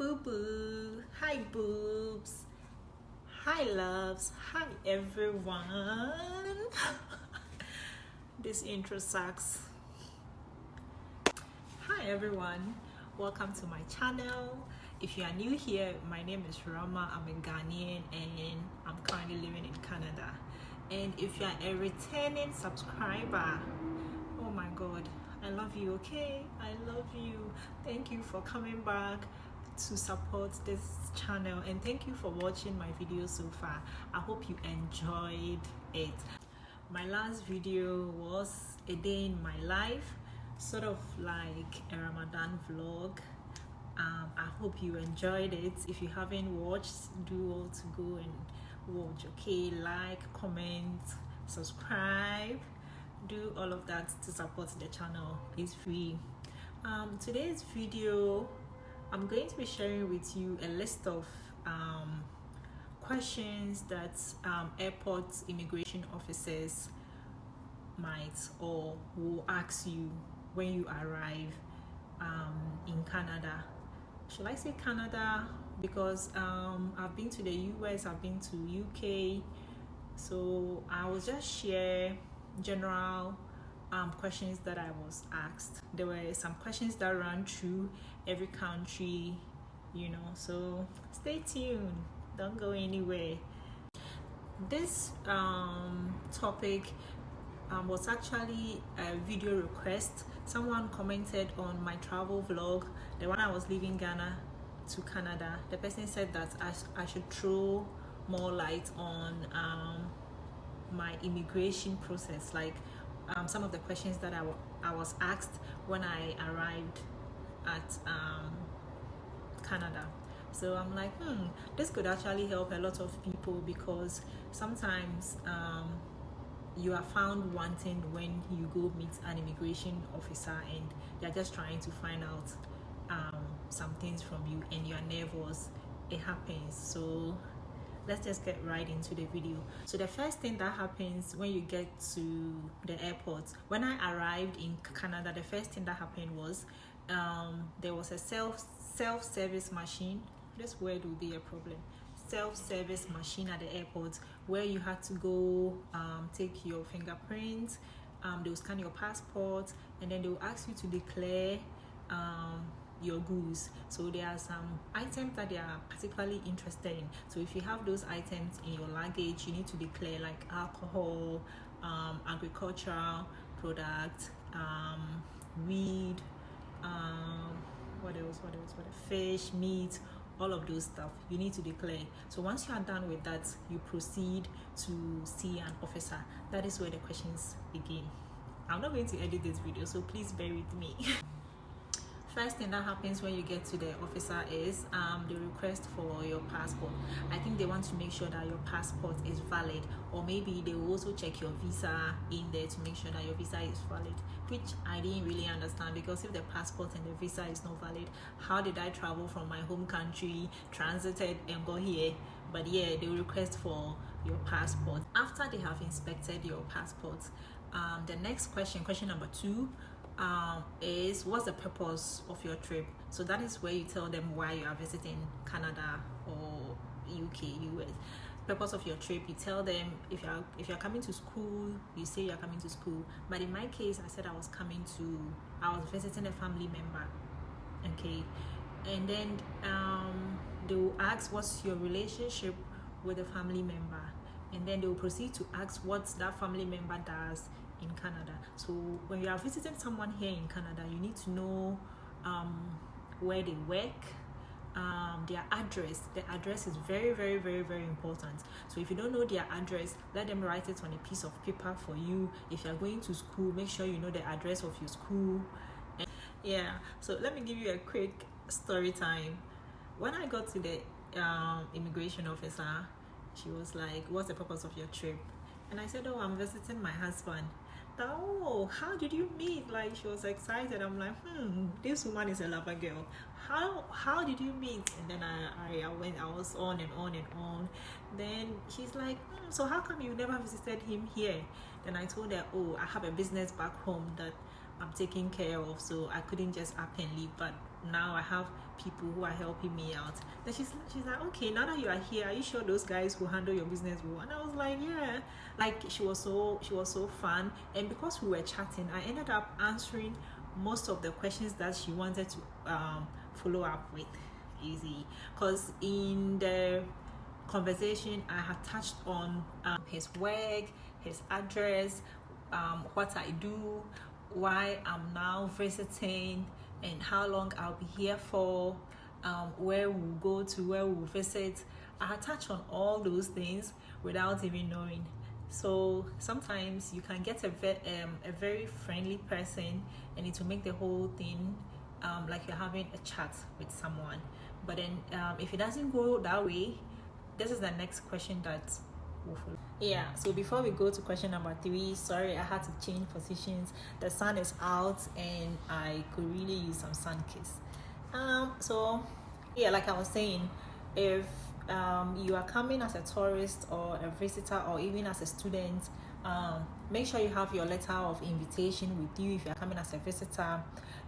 boo boo, hi boobs, hi loves, hi everyone. This intro sucks. Hi everyone, welcome to my channel. If you are new here, my name is Raamaa. I'm a Ghanaian and I'm currently living in Canada. And if you are a returning subscriber, oh my god, I love you. Okay, I love you. Thank you for coming back to support this channel, and thank you for watching my video so far. I hope you enjoyed it. My last video was a day in my life, sort of like a Ramadan vlog. I hope you enjoyed it. If you haven't watched, do all to go and watch. Okay, like, comment, subscribe, do all of that to support the channel. It's free. Today's video, I'm going to be sharing with you a list of questions that airport immigration officers might or will ask you when you arrive in Canada. Should I say Canada? Because I've been to the US, I've been to UK, so I will just share general questions that I was asked. There were some questions that ran through every country, you know, so stay tuned, don't go anywhere. This topic was actually a video request. Someone commented on my travel vlog, the one I was leaving Ghana to Canada. The person said that I should throw more light on my immigration process, like some of the questions that I was asked when I arrived at Canada. So I'm like, this could actually help a lot of people, because sometimes you are found wanting when you go meet an immigration officer and they're just trying to find out some things from you and you're nervous. It happens. So let's just get right into the video. So the first thing that happens when you get to the airport, when I arrived in Canada, the first thing that happened was there was a self-service machine. This word will be a problem. Self-service machine at the airport, where you had to go take your fingerprints, they will scan your passport, and then they will ask you to declare your goods. So there are some items that they are particularly interested in. So if you have those items in your luggage, you need to declare, like alcohol, agricultural products, weed, what else, fish, meat, all of those stuff you need to declare. So once you are done with that, you proceed to see an officer. That is where the questions begin. I'm not going to edit this video, so please bear with me. First thing that happens when you get to the officer is the request for your passport. I think they want to make sure that your passport is valid, or maybe they will also check your visa in there to make sure that your visa is valid, which I didn't really understand, because if the passport and the visa is not valid, how did I travel from my home country, transited and go here? But yeah, they will request for your passport. After they have inspected your passport, the next question number 2, is what's the purpose of your trip. So that is where you tell them why you are visiting Canada or UK, US. Purpose of your trip, you tell them if you're coming to school, you say you're coming to school. But in my case, I said I was visiting a family member. Okay, and then they will ask what's your relationship with a family member, and then they will proceed to ask what that family member does in Canada. So when you are visiting someone here in Canada, you need to know where they work, their address. The address is very, very, very, very important. So if you don't know their address, let them write it on a piece of paper for you. If you're going to school, make sure you know the address of your school. And yeah, so let me give you a quick story time. When I got to the immigration officer, she was like, what's the purpose of your trip? And I said, oh, I'm visiting my husband. Oh, how did you meet? Like, she was excited. I'm like, this woman is a lover girl. How did you meet? And then I was on and on and on. Then she's like, so how come you never visited him here? Then I told her, oh, I have a business back home that I'm taking care of, so I couldn't just up and leave. But now I have people who are helping me out. Then she's like, okay, now that you are here, are you sure those guys will handle your business well? And I was like, yeah. Like, she was so fun. And because we were chatting, I ended up answering most of the questions that she wanted to follow up with. Easy, because in the conversation I had touched on his work, his address, what I do, why I'm now visiting, and how long I'll be here for, where we'll go to, where we'll visit. I had touched on all those things without even knowing. So sometimes you can get a very friendly person, and it will make the whole thing like you're having a chat with someone. But then if it doesn't go that way, this is the next question that will follow. Yeah, so before we go to question number 3, sorry, I had to change positions. The sun is out and I could really use some sun kiss. So yeah, like I was saying, if you are coming as a tourist or a visitor or even as a student, make sure you have your letter of invitation with you if you're coming as a visitor.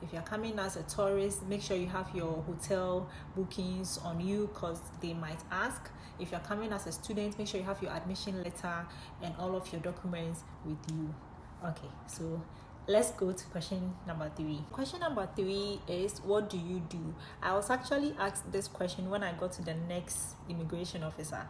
If you're coming as a tourist, make sure you have your hotel bookings on you, because they might ask. If you're coming as a student, make sure you have your admission letter and all of your documents with you. Okay, so let's go to question number 3. Question number 3 is, what do you do? I was actually asked this question when I got to the next immigration officer.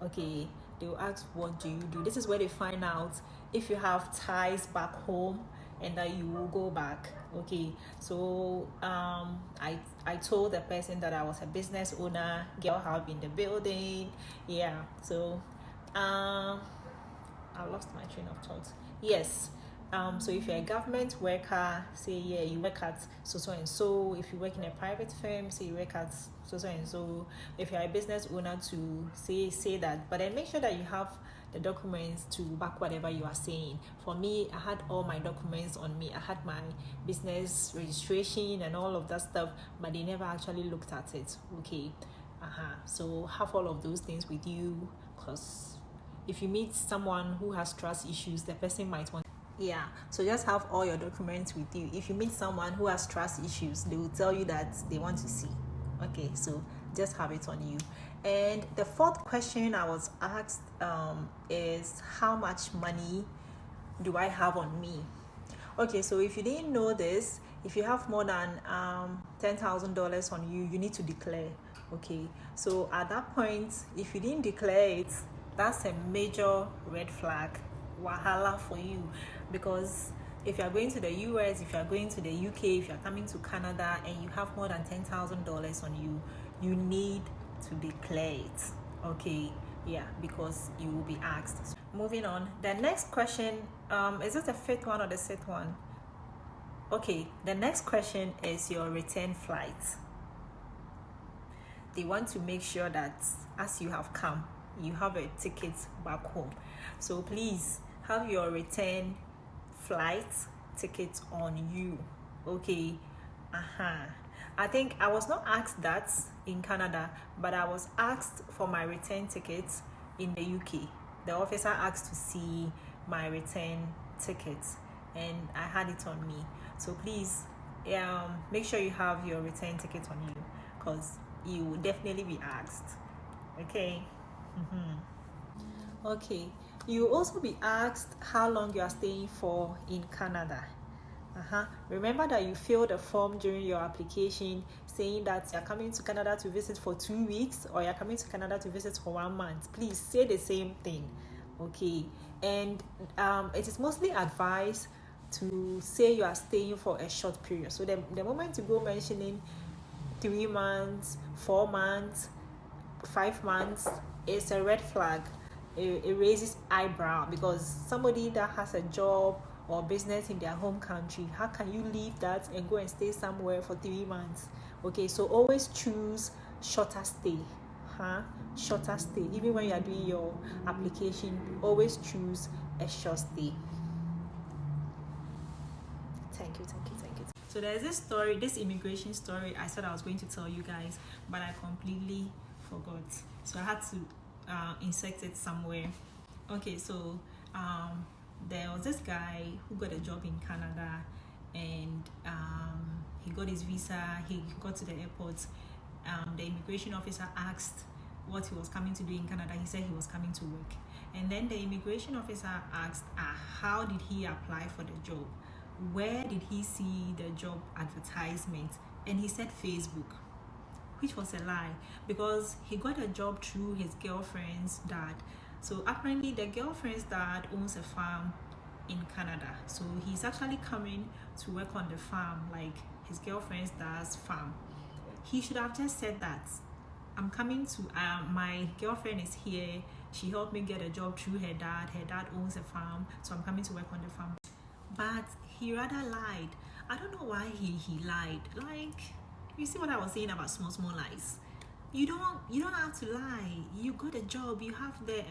Okay, they will ask, what do you do? This is where they find out if you have ties back home and that you will go back. Okay, so I told the person that I was a business owner, girl have in the building. Yeah, so I lost my train of thought. Yes. So if you're a government worker, say yeah, you work at so and so. If you work in a private firm, say you work at so and so. If you're a business owner, to say that, but then make sure that you have the documents to back whatever you are saying. For me, I had all my documents on me. I had my business registration and all of that stuff, but they never actually looked at it. Okay, so have all of those things with you, because if you meet someone who has trust issues, the person might want. Yeah, so just have all your documents with you. If you meet someone who has trust issues, they will tell you that they want to see. Okay, so just have it on you. And the 4th question I was asked is, how much money do I have on me? Okay, so if you didn't know this, if you have more than $10,000 on you, you need to declare. Okay, so at that point, if you didn't declare it, that's a major red flag, wahala for you. Because if you're going to the US, if you're going to the UK, if you're coming to Canada and you have more than $10,000 on you, you need to declare it. Okay, yeah, because you will be asked. Moving on, the next question, is it the 5th one or the 6th one? Okay, the next question is your return flight. They want to make sure that as you have come, you have a ticket back home. So please have your return flight ticket on you. Okay, I think I was not asked that in Canada, but I was asked for my return ticket in the UK. The officer asked to see my return ticket and I had it on me. So please make sure you have your return ticket on you, because you will definitely be asked. Okay. Okay, you will also be asked how long you are staying for in Canada. Remember that you filled a form during your application saying that you're coming to Canada to visit for 2 weeks or you're coming to Canada to visit for 1 month. Please say the same thing. Okay, and it is mostly advised to say you are staying for a short period. So the moment you go mentioning 3 months, 4 months, 5 months, it's a red flag. It raises eyebrow, because somebody that has a job or business in their home country, how can you leave that and go and stay somewhere for 3 months? Okay, so always choose shorter stay. Shorter stay. Even when you are doing your application, always choose a short stay. Thank you. So there's this story, this immigration story I said I was going to tell you guys, but I completely forgot. So I had to insert it somewhere. Okay, so there was this guy who got a job in Canada, and he got his visa, he got to the airport. The immigration officer asked what he was coming to do in Canada. He said he was coming to work. And then the immigration officer asked, how did he apply for the job? Where did he see the job advertisement? And he said Facebook, which was a lie, because he got a job through his girlfriend's dad. So apparently the girlfriend's dad owns a farm in Canada. So he's actually coming to work on the farm, like his girlfriend's dad's farm. He should have just said that, I'm coming to, my girlfriend is here. She helped me get a job through her dad. Her dad owns a farm, so I'm coming to work on the farm. But he rather lied. I don't know why he lied. Like, you see what I was saying about small lies. You don't have to lie. You got a job. You have the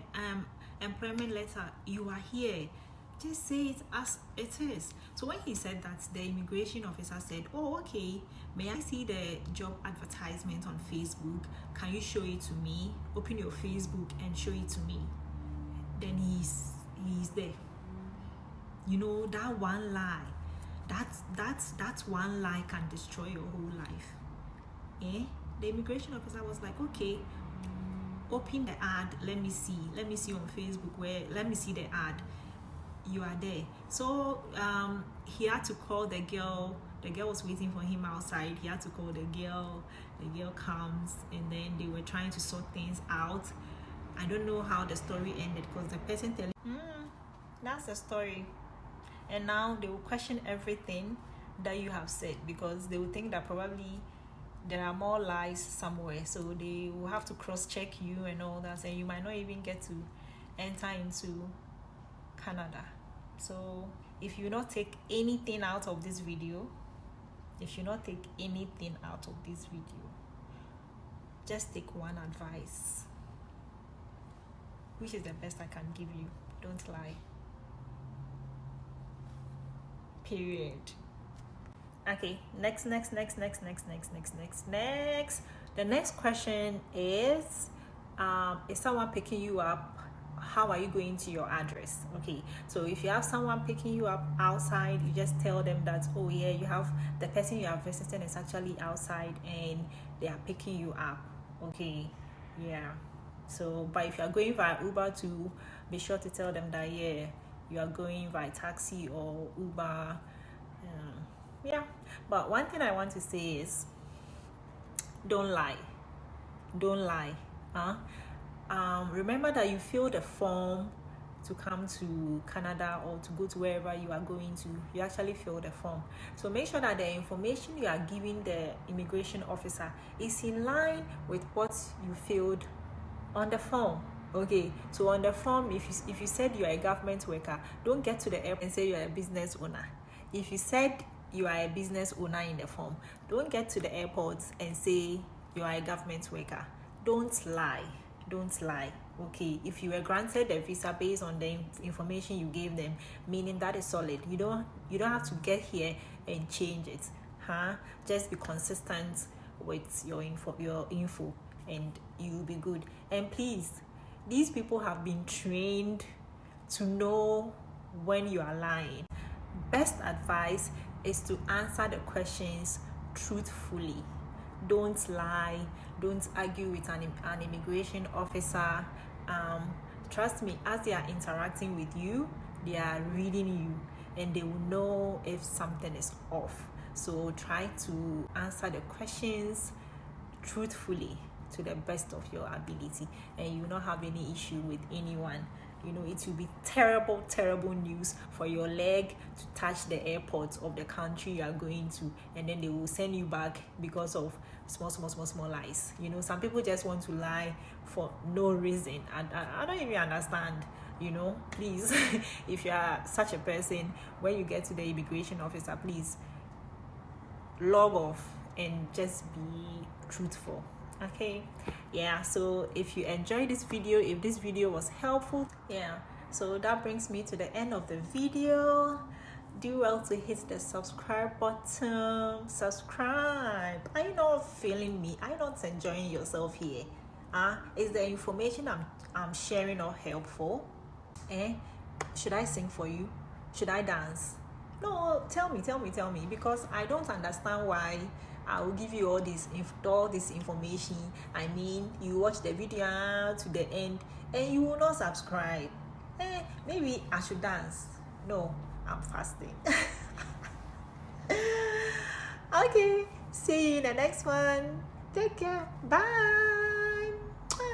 employment letter. You are here. Just say it as it is. So when he said that, the immigration officer said, oh, okay, may I see the job advertisement on Facebook? Can you show it to me? Open your Facebook and show it to me. Then he's there. You know, that one lie, that's one lie can destroy your whole life. The immigration officer was like, okay, open the ad, let me see on Facebook, let me see the ad. You are there. So he had to call the girl. The girl was waiting for him outside. He had to call the girl. The girl comes, and then they were trying to sort things out. I don't know how the story ended, because the person telling that's the story. And now they will question everything that you have said, because they will think that probably there are more lies somewhere. So they will have to cross-check you and all that, and you might not even get to enter into Canada. So if you not take anything out of this video, just take one advice, which is the best I can give you. Don't lie. Period. Okay, next. The next question is someone picking you up? How are you going to your address? Okay, so if you have someone picking you up outside, you just tell them that, oh yeah, you have the person you are visiting is actually outside and they are picking you up. Okay, yeah. So, but if you are going via Uber, to be sure to tell them that, yeah, you are going via taxi or Uber. Yeah, but one thing I want to say is, don't lie. Remember that you fill the form to come to Canada or to go to wherever you are going to. You actually fill the form. So make sure that the information you are giving the immigration officer is in line with what you filled on the form. Okay, so on the form, if you said you are a government worker, don't get to the airport and say you are a business owner. If you said you are a business owner in the form, don't get to the airport and say you are a government worker. Don't lie. Okay, if you were granted a visa based on the information you gave them, meaning that is solid, you don't have to get here and change it. Just be consistent with your info and you'll be good. And please, these people have been trained to know when you are lying. Best advice is to answer the questions truthfully. Don't lie. Don't argue with an immigration officer. Trust me, as they are interacting with you, they are reading you and they will know if something is off. So try to answer the questions truthfully to the best of your ability, and you will not have any issue with anyone. You know, it will be terrible news for your leg to touch the airport of the country you are going to, and then they will send you back because of small lies. You know, some people just want to lie for no reason. I don't even understand. You know, please, if you are such a person, when you get to the immigration officer, please log off and just be truthful. Okay, yeah, so if you enjoyed this video, if this video was helpful, yeah, so that brings me to the end of the video. Do well to hit the subscribe button. Subscribe. Are you not feeling me? Are you not enjoying yourself here? Is the information I'm sharing not helpful? Should I sing for you? Should I dance? No, tell me, because I don't understand why I will give you all this information. I mean, you watch the video to the end and you will not subscribe. Maybe I should dance. No, I'm fasting. Okay, see you in the next one. Take care. Bye.